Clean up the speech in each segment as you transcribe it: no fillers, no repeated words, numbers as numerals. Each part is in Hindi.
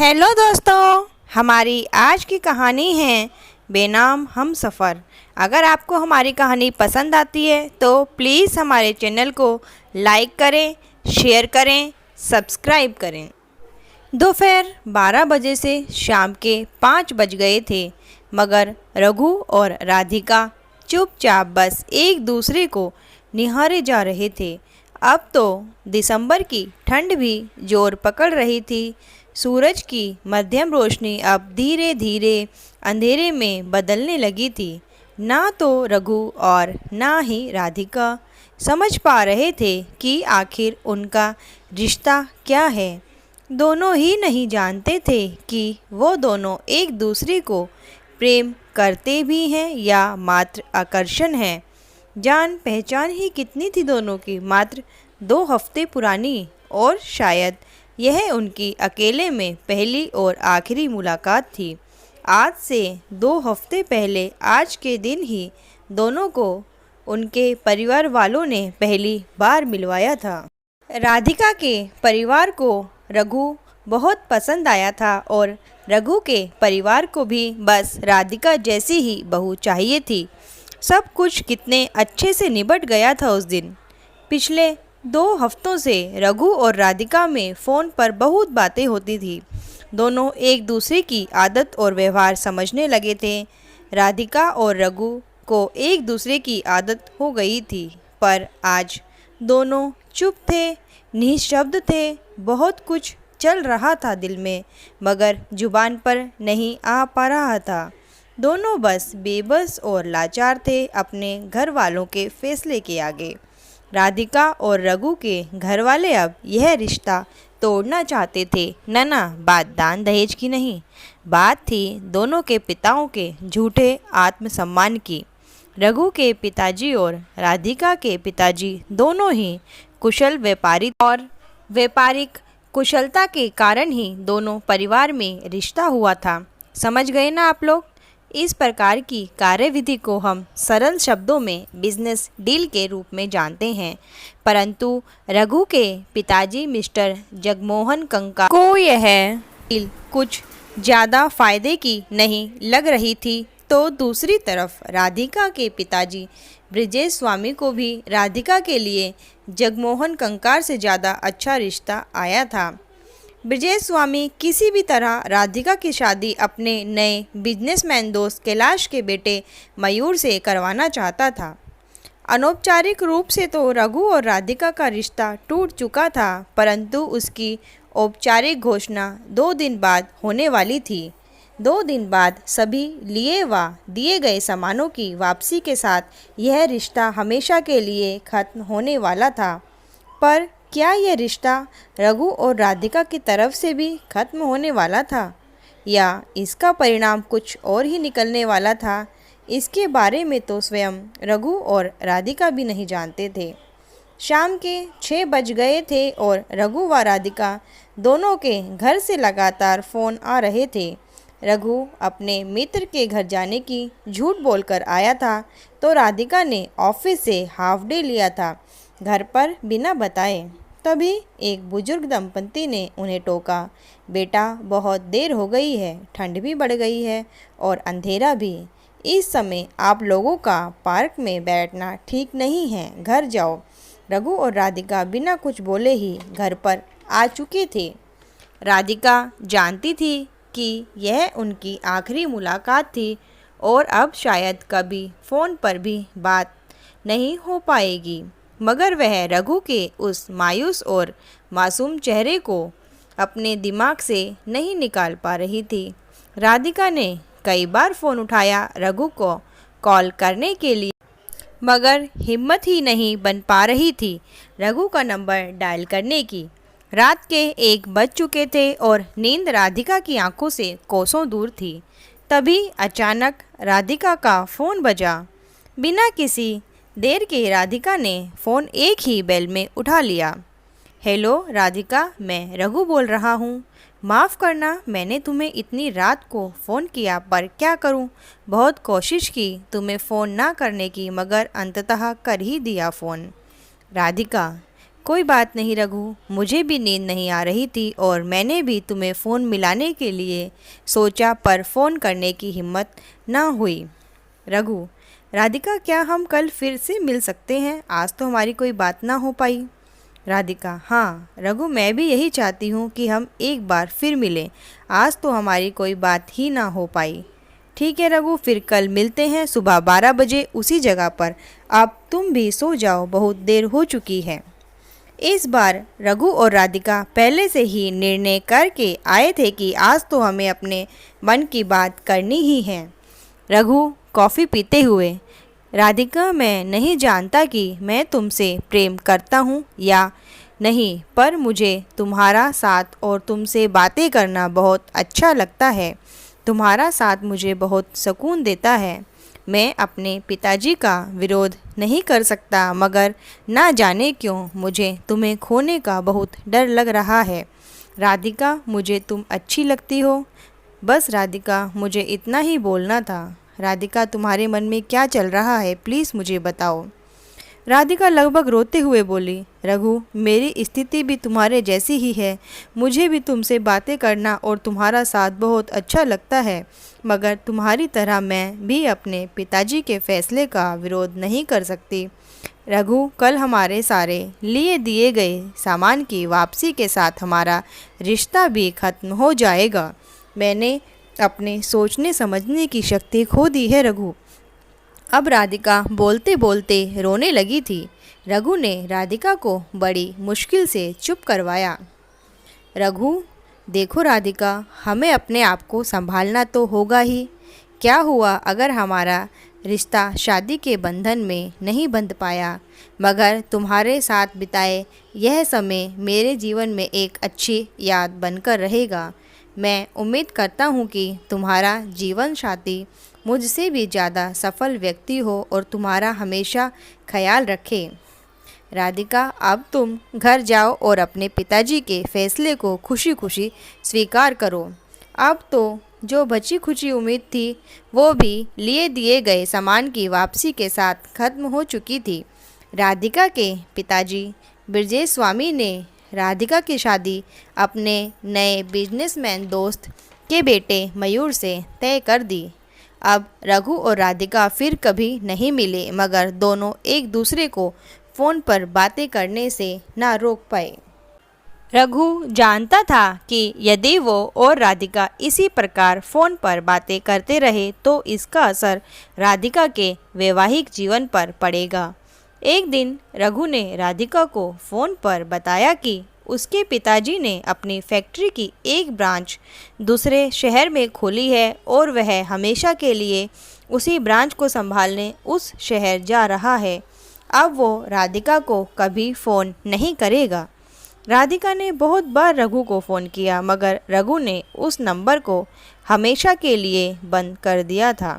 हेलो दोस्तों, हमारी आज की कहानी है बेनाम हमसफ़र। अगर आपको हमारी कहानी पसंद आती है तो प्लीज़ हमारे चैनल को लाइक करें, शेयर करें, सब्सक्राइब करें। दोपहर 12 बजे से शाम के 5 बज गए थे, मगर रघु और राधिका चुपचाप बस एक दूसरे को निहारे जा रहे थे। अब तो दिसंबर की ठंड भी जोर पकड़ रही थी। सूरज की मध्यम रोशनी अब धीरे धीरे अंधेरे में बदलने लगी थी। ना तो रघु और ना ही राधिका समझ पा रहे थे कि आखिर उनका रिश्ता क्या है। दोनों ही नहीं जानते थे कि वो दोनों एक दूसरे को प्रेम करते भी हैं या मात्र आकर्षण है। जान पहचान ही कितनी थी दोनों की, मात्र 2 हफ्ते पुरानी, और शायद यह उनकी अकेले में पहली और आखिरी मुलाकात थी। आज से 2 हफ्ते पहले आज के दिन ही दोनों को उनके परिवार वालों ने पहली बार मिलवाया था। राधिका के परिवार को रघु बहुत पसंद आया था और रघु के परिवार को भी बस राधिका जैसी ही बहू चाहिए थी। सब कुछ कितने अच्छे से निबट गया था उस दिन। पिछले 2 हफ्तों से रघु और राधिका में फ़ोन पर बहुत बातें होती थी। दोनों एक दूसरे की आदत और व्यवहार समझने लगे थे। राधिका और रघु को एक दूसरे की आदत हो गई थी, पर आज दोनों चुप थे, निःशब्द थे। बहुत कुछ चल रहा था दिल में, मगर जुबान पर नहीं आ पा रहा था। दोनों बस बेबस और लाचार थे अपने घर वालों के फैसले के आगे। राधिका और रघु के घर वाले अब यह रिश्ता तोड़ना चाहते थे। ना, बात दान दहेज की नहीं, बात थी दोनों के पिताओं के झूठे आत्मसम्मान की। रघु के पिताजी और राधिका के पिताजी दोनों ही कुशल व्यापारी, और व्यापारिक कुशलता के कारण ही दोनों परिवार में रिश्ता हुआ था। समझ गए ना आप लोग? इस प्रकार की कार्यविधि को हम सरल शब्दों में बिजनेस डील के रूप में जानते हैं, परंतु रघु के पिताजी मिस्टर जगमोहन कंकार को यह डील कुछ ज़्यादा फायदे की नहीं लग रही थी। तो दूसरी तरफ राधिका के पिताजी ब्रिजेश स्वामी को भी राधिका के लिए जगमोहन कंकार से ज़्यादा अच्छा रिश्ता आया था। ब्रिजेश स्वामी किसी भी तरह राधिका की शादी अपने नए बिजनेसमैन दोस्त कैलाश के बेटे मयूर से करवाना चाहता था। अनौपचारिक रूप से तो रघु और राधिका का रिश्ता टूट चुका था, परंतु उसकी औपचारिक घोषणा 2 दिन बाद होने वाली थी। 2 दिन बाद सभी लिए व दिए गए सामानों की वापसी के साथ यह रिश्ता हमेशा के लिए खत्म होने वाला था। पर क्या यह रिश्ता रघु और राधिका की तरफ से भी खत्म होने वाला था, या इसका परिणाम कुछ और ही निकलने वाला था? इसके बारे में तो स्वयं रघु और राधिका भी नहीं जानते थे। शाम के 6 बज गए थे और रघु व राधिका दोनों के घर से लगातार फ़ोन आ रहे थे। रघु अपने मित्र के घर जाने की झूठ बोलकर आया था, तो राधिका ने ऑफिस से हाफ डे लिया था घर पर बिना बताए। तभी एक बुजुर्ग दंपति ने उन्हें टोका, बेटा बहुत देर हो गई है, ठंड भी बढ़ गई है और अंधेरा भी। इस समय आप लोगों का पार्क में बैठना ठीक नहीं है, घर जाओ। रघु और राधिका बिना कुछ बोले ही घर पर आ चुके थे। राधिका जानती थी कि यह उनकी आखिरी मुलाकात थी और अब शायद कभी फ़ोन पर भी बात नहीं हो पाएगी, मगर वह रघु के उस मायूस और मासूम चेहरे को अपने दिमाग से नहीं निकाल पा रही थी। राधिका ने कई बार फ़ोन उठाया रघु को कॉल करने के लिए, मगर हिम्मत ही नहीं बन पा रही थी रघु का नंबर डायल करने की। रात के 1 बज चुके थे और नींद राधिका की आंखों से कोसों दूर थी। तभी अचानक राधिका का फ़ोन बजा। बिना किसी देर के राधिका ने फ़ोन एक ही बेल में उठा लिया। हेलो राधिका, मैं रघु बोल रहा हूँ। माफ़ करना मैंने तुम्हें इतनी रात को फ़ोन किया, पर क्या करूँ, बहुत कोशिश की तुम्हें फ़ोन ना करने की, मगर अंततः कर ही दिया फ़ोन। राधिका, कोई बात नहीं रघु, मुझे भी नींद नहीं आ रही थी और मैंने भी तुम्हें फ़ोन मिलाने के लिए सोचा पर फ़ोन करने की हिम्मत ना हुई। रघु, राधिका क्या हम कल फिर से मिल सकते हैं? आज तो हमारी कोई बात ना हो पाई। राधिका, हाँ रघु, मैं भी यही चाहती हूँ कि हम एक बार फिर मिलें। आज तो हमारी कोई बात ही ना हो पाई। ठीक है रघु, फिर कल मिलते हैं सुबह 12 बजे उसी जगह पर। अब तुम भी सो जाओ, बहुत देर हो चुकी है। इस बार रघु और राधिका पहले से ही निर्णय करके आए थे कि आज तो हमें अपने मन की बात करनी ही है। रघु कॉफ़ी पीते हुए, राधिका, मैं नहीं जानता कि मैं तुमसे प्रेम करता हूँ या नहीं, पर मुझे तुम्हारा साथ और तुमसे बातें करना बहुत अच्छा लगता है। तुम्हारा साथ मुझे बहुत सुकून देता है। मैं अपने पिताजी का विरोध नहीं कर सकता, मगर ना जाने क्यों मुझे तुम्हें खोने का बहुत डर लग रहा है। राधिका, मुझे तुम अच्छी लगती हो। बस राधिका, मुझे इतना ही बोलना था। राधिका, तुम्हारे मन में क्या चल रहा है, प्लीज़ मुझे बताओ। राधिका लगभग रोते हुए बोली, रघु, मेरी स्थिति भी तुम्हारे जैसी ही है। मुझे भी तुमसे बातें करना और तुम्हारा साथ बहुत अच्छा लगता है, मगर तुम्हारी तरह मैं भी अपने पिताजी के फैसले का विरोध नहीं कर सकती। रघु, कल हमारे सारे लिए दिए गए सामान की वापसी के साथ हमारा रिश्ता भी खत्म हो जाएगा। मैंने अपने सोचने समझने की शक्ति खो दी है रघु। अब राधिका बोलते बोलते रोने लगी थी। रघु ने राधिका को बड़ी मुश्किल से चुप करवाया। रघु, देखो राधिका, हमें अपने आप को संभालना तो होगा ही। क्या हुआ अगर हमारा रिश्ता शादी के बंधन में नहीं बंध पाया, मगर तुम्हारे साथ बिताए यह समय मेरे जीवन में एक अच्छी याद बनकर रहेगा। मैं उम्मीद करता हूँ कि तुम्हारा जीवन साथी मुझसे भी ज़्यादा सफल व्यक्ति हो और तुम्हारा हमेशा ख्याल रखे। राधिका, अब तुम घर जाओ और अपने पिताजी के फैसले को खुशी खुशी स्वीकार करो। अब तो जो बची खुची उम्मीद थी वो भी लिए दिए गए सामान की वापसी के साथ खत्म हो चुकी थी। राधिका के पिताजी ब्रजेश स्वामी ने राधिका की शादी अपने नए बिजनेसमैन दोस्त के बेटे मयूर से तय कर दी। अब रघु और राधिका फिर कभी नहीं मिले, मगर दोनों एक दूसरे को फ़ोन पर बातें करने से ना रोक पाए। रघु जानता था कि यदि वो और राधिका इसी प्रकार फ़ोन पर बातें करते रहे तो इसका असर राधिका के वैवाहिक जीवन पर पड़ेगा। एक दिन रघु ने राधिका को फ़ोन पर बताया कि उसके पिताजी ने अपनी फैक्ट्री की एक ब्रांच दूसरे शहर में खोली है और वह हमेशा के लिए उसी ब्रांच को संभालने उस शहर जा रहा है। अब वो राधिका को कभी फ़ोन नहीं करेगा। राधिका ने बहुत बार रघु को फ़ोन किया, मगर रघु ने उस नंबर को हमेशा के लिए बंद कर दिया था।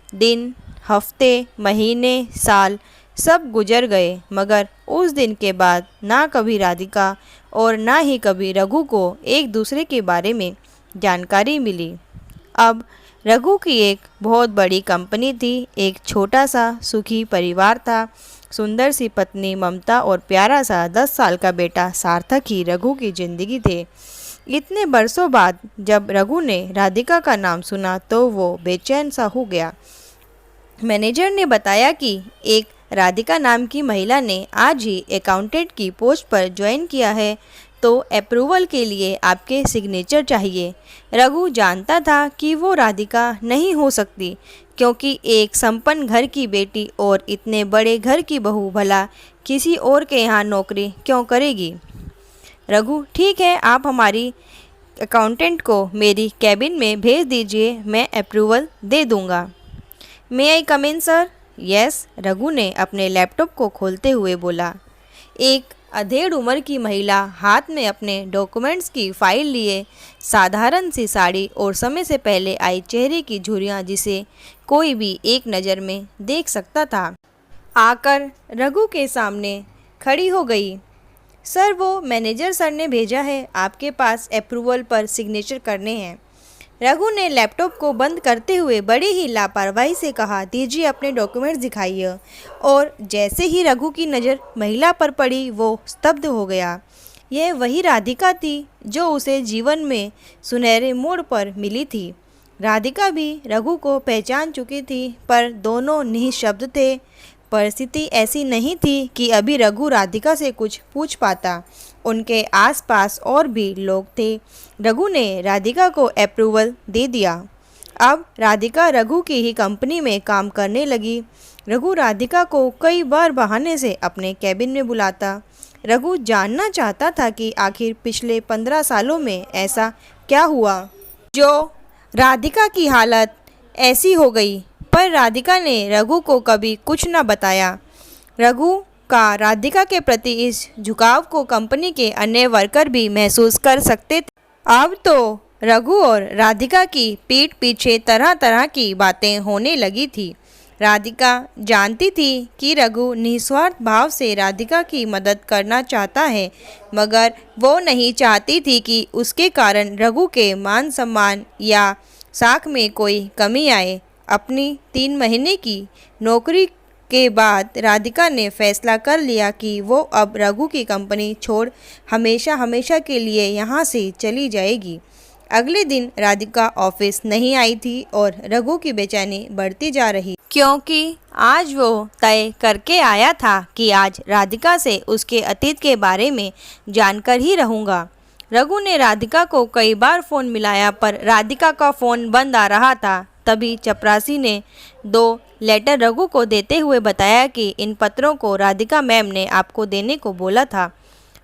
दिन, हफ्ते, महीने, साल सब गुजर गए, मगर उस दिन के बाद ना कभी राधिका और ना ही कभी रघु को एक दूसरे के बारे में जानकारी मिली। अब रघु की एक बहुत बड़ी कंपनी थी, एक छोटा सा सुखी परिवार था, सुंदर सी पत्नी ममता और प्यारा सा 10 साल का बेटा सार्थक ही रघु की ज़िंदगी थे। इतने बरसों बाद जब रघु ने राधिका का नाम सुना तो वो बेचैन सा हो गया। मैनेजर ने बताया कि एक राधिका नाम की महिला ने आज ही अकाउंटेंट की पोस्ट पर ज्वाइन किया है, तो अप्रूवल के लिए आपके सिग्नेचर चाहिए। रघु जानता था कि वो राधिका नहीं हो सकती, क्योंकि एक संपन्न घर की बेटी और इतने बड़े घर की बहू भला किसी और के यहाँ नौकरी क्यों करेगी। रघु, ठीक है, आप हमारी अकाउंटेंट को मेरी कैबिन में भेज दीजिए, मैं अप्रूवल दे दूँगा। मे आई कम इन सर? यस, रघु ने अपने लैपटॉप को खोलते हुए बोला। एक अधेड़ उम्र की महिला हाथ में अपने डॉक्यूमेंट्स की फाइल लिए, साधारण सी साड़ी और समय से पहले आई चेहरे की झुर्रियाँ जिसे कोई भी एक नज़र में देख सकता था, आकर रघु के सामने खड़ी हो गई। सर, वो मैनेजर सर ने भेजा है, आपके पास अप्रूवल पर सिग्नेचर करने हैं। रघु ने लैपटॉप को बंद करते हुए बड़ी ही लापरवाही से कहा, दीजिए अपने डॉक्यूमेंट्स दिखाइए। और जैसे ही रघु की नज़र महिला पर पड़ी वो स्तब्ध हो गया। यह वही राधिका थी जो उसे जीवन में सुनहरे मोड़ पर मिली थी। राधिका भी रघु को पहचान चुकी थी, पर दोनों निःशब्द थे। परिस्थिति ऐसी नहीं थी कि अभी रघु राधिका से कुछ पूछ पाता। उनके आसपास और भी लोग थे। रघु ने राधिका को अप्रूवल दे दिया। अब राधिका रघु की ही कंपनी में काम करने लगी। रघु राधिका को कई बार बहाने से अपने कैबिन में बुलाता। रघु जानना चाहता था कि आखिर पिछले 15 सालों में ऐसा क्या हुआ जो राधिका की हालत ऐसी हो गई। पर राधिका ने रघु को कभी कुछ न बताया। रघु का राधिका के प्रति इस झुकाव को कंपनी के अन्य वर्कर भी महसूस कर सकते थे। अब तो रघु और राधिका की पीठ पीछे तरह तरह की बातें होने लगी थी। राधिका जानती थी कि रघु निस्वार्थ भाव से राधिका की मदद करना चाहता है, मगर वो नहीं चाहती थी कि उसके कारण रघु के मान सम्मान या साख में कोई कमी आए। अपनी 3 महीने की नौकरी के बाद राधिका ने फैसला कर लिया कि वो अब रघु की कंपनी छोड़ हमेशा हमेशा के लिए यहाँ से चली जाएगी। अगले दिन राधिका ऑफिस नहीं आई थी और रघु की बेचैनी बढ़ती जा रही, क्योंकि आज वो तय करके आया था कि आज राधिका से उसके अतीत के बारे में जानकर ही रहूँगा। रघु ने राधिका को कई बार फ़ोन मिलाया, पर राधिका का फ़ोन बंद आ रहा था। तभी चपरासी ने 2 लेटर रघु को देते हुए बताया कि इन पत्रों को राधिका मैम ने आपको देने को बोला था।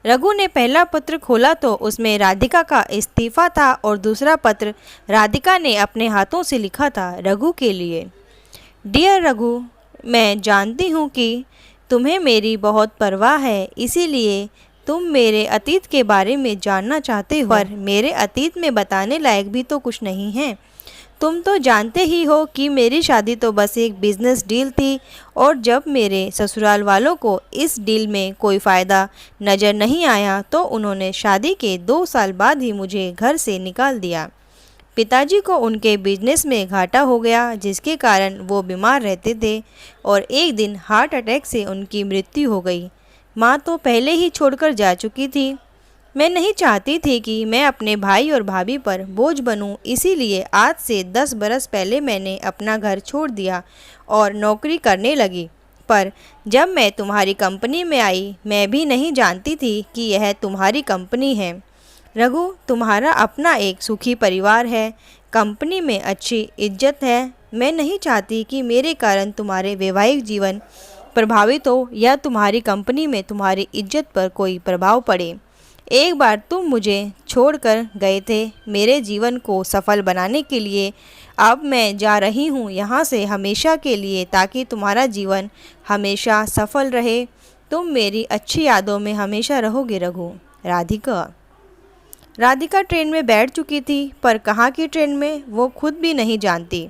रघु ने पहला पत्र खोला तो उसमें राधिका का इस्तीफ़ा था और दूसरा पत्र राधिका ने अपने हाथों से लिखा था रघु के लिए। डियर रघु, मैं जानती हूँ कि तुम्हें मेरी बहुत परवाह है, इसीलिए तुम मेरे अतीत के बारे में जानना चाहते हो, पर मेरे अतीत में बताने लायक भी तो कुछ नहीं है। तुम तो जानते ही हो कि मेरी शादी तो बस एक बिज़नेस डील थी, और जब मेरे ससुराल वालों को इस डील में कोई फ़ायदा नज़र नहीं आया तो उन्होंने शादी के 2 साल बाद ही मुझे घर से निकाल दिया। पिताजी को उनके बिजनेस में घाटा हो गया, जिसके कारण वो बीमार रहते थे और एक दिन हार्ट अटैक से उनकी मृत्यु हो गई। माँ तो पहले ही छोड़कर जा चुकी थी। मैं नहीं चाहती थी कि मैं अपने भाई और भाभी पर बोझ बनूं, इसीलिए आज से 10 बरस पहले मैंने अपना घर छोड़ दिया और नौकरी करने लगी। पर जब मैं तुम्हारी कंपनी में आई, मैं भी नहीं जानती थी कि यह तुम्हारी कंपनी है। रघु, तुम्हारा अपना एक सुखी परिवार है, कंपनी में अच्छी इज्जत है। मैं नहीं चाहती कि मेरे कारण तुम्हारे वैवाहिक जीवन प्रभावित हो या तुम्हारी कंपनी में तुम्हारी इज्जत पर कोई प्रभाव पड़े। एक बार तुम मुझे छोड़कर गए थे मेरे जीवन को सफल बनाने के लिए। अब मैं जा रही हूँ यहाँ से हमेशा के लिए, ताकि तुम्हारा जीवन हमेशा सफल रहे। तुम मेरी अच्छी यादों में हमेशा रहोगे रघु। राधिका। राधिका ट्रेन में बैठ चुकी थी, पर कहाँ की ट्रेन में वो खुद भी नहीं जानती।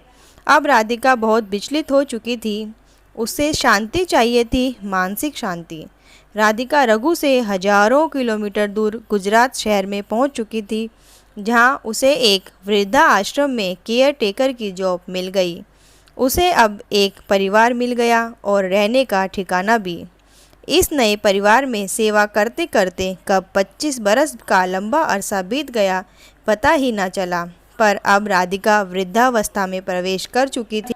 अब राधिका बहुत विचलित हो चुकी थी। उसे शांति चाहिए थी, मानसिक शांति। राधिका रघु से हजारों किलोमीटर दूर गुजरात शहर में पहुंच चुकी थी, जहां उसे एक वृद्धा आश्रम में केयर टेकर की जॉब मिल गई। उसे अब एक परिवार मिल गया और रहने का ठिकाना भी। इस नए परिवार में सेवा करते करते कब 25 बरस का लंबा अरसा बीत गया, पता ही न चला। पर अब राधिका वृद्धावस्था में प्रवेश कर चुकी थी।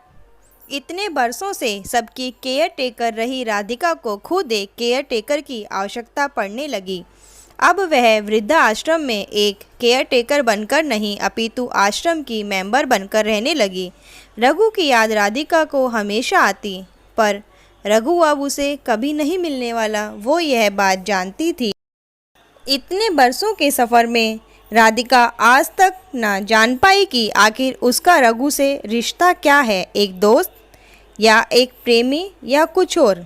इतने बरसों से सबकी केयर टेकर रही राधिका को खुद एक केयर टेकर की आवश्यकता पड़ने लगी। अब वह वृद्धा आश्रम में एक केयर टेकर बनकर नहीं, अपितु आश्रम की मेंबर बनकर रहने लगी। रघु की याद राधिका को हमेशा आती, पर रघु अब उसे कभी नहीं मिलने वाला, वो यह बात जानती थी। इतने बरसों के सफ़र में राधिका आज तक न जान पाई कि आखिर उसका रघु से रिश्ता क्या है, एक दोस्त या एक प्रेमी या कुछ और।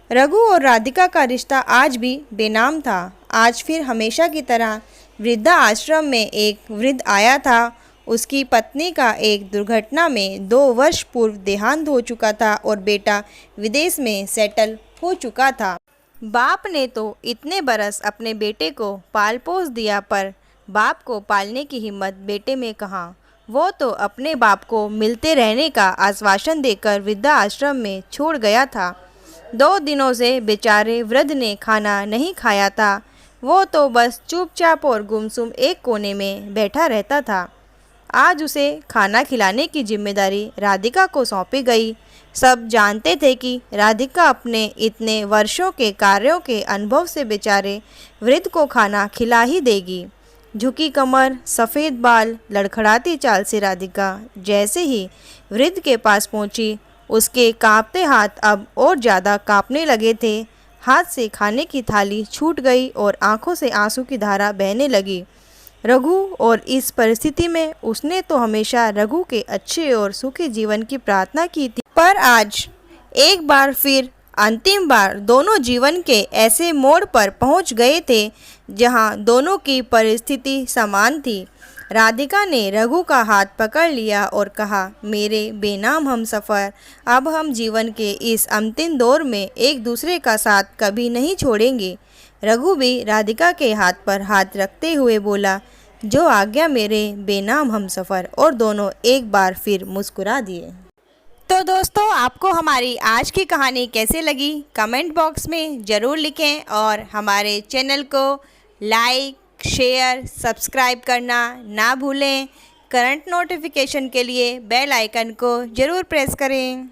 रघु और राधिका का रिश्ता आज भी बेनाम था। आज फिर हमेशा की तरह वृद्धा आश्रम में एक वृद्ध आया था। उसकी पत्नी का एक दुर्घटना में 2 वर्ष पूर्व देहांत हो चुका था और बेटा विदेश में सेटल हो चुका था। बाप ने तो इतने बरस अपने बेटे को पाल पोस दिया, पर बाप को पालने की हिम्मत बेटे में कहाँ। वो तो अपने बाप को मिलते रहने का आश्वासन देकर वृद्धा आश्रम में छोड़ गया था। 2 दिनों से बेचारे वृद्ध ने खाना नहीं खाया था। वो तो बस चुपचाप और गुमसुम एक कोने में बैठा रहता था। आज उसे खाना खिलाने की जिम्मेदारी राधिका को सौंपी गई। सब जानते थे कि राधिका अपने इतने वर्षों के कार्यों के अनुभव से बेचारे वृद्ध को खाना खिला ही देगी। झुकी कमर, सफ़ेद बाल, लड़खड़ाती चाल से राधिका जैसे ही वृद्ध के पास पहुंची, उसके कांपते हाथ अब और ज़्यादा कांपने लगे थे। हाथ से खाने की थाली छूट गई और आंखों से आंसू की धारा बहने लगी। रघु, और इस परिस्थिति में उसने तो हमेशा रघु के अच्छे और सुखी जीवन की प्रार्थना की थी, पर आज एक बार फिर अंतिम बार दोनों जीवन के ऐसे मोड़ पर पहुंच गए थे जहां दोनों की परिस्थिति समान थी। राधिका ने रघु का हाथ पकड़ लिया और कहा, मेरे बेनाम हमसफ़र, अब हम जीवन के इस अंतिम दौर में एक दूसरे का साथ कभी नहीं छोड़ेंगे। रघु भी राधिका के हाथ पर हाथ रखते हुए बोला, जो आज्ञा मेरे बेनाम हमसफ़र, और दोनों एक बार फिर मुस्कुरा दिए। तो दोस्तों, आपको हमारी आज की कहानी कैसे लगी कमेंट बॉक्स में ज़रूर लिखें और हमारे चैनल को लाइक, शेयर, सब्सक्राइब करना ना भूलें। करंट नोटिफिकेशन के लिए बेल आइकन को ज़रूर प्रेस करें।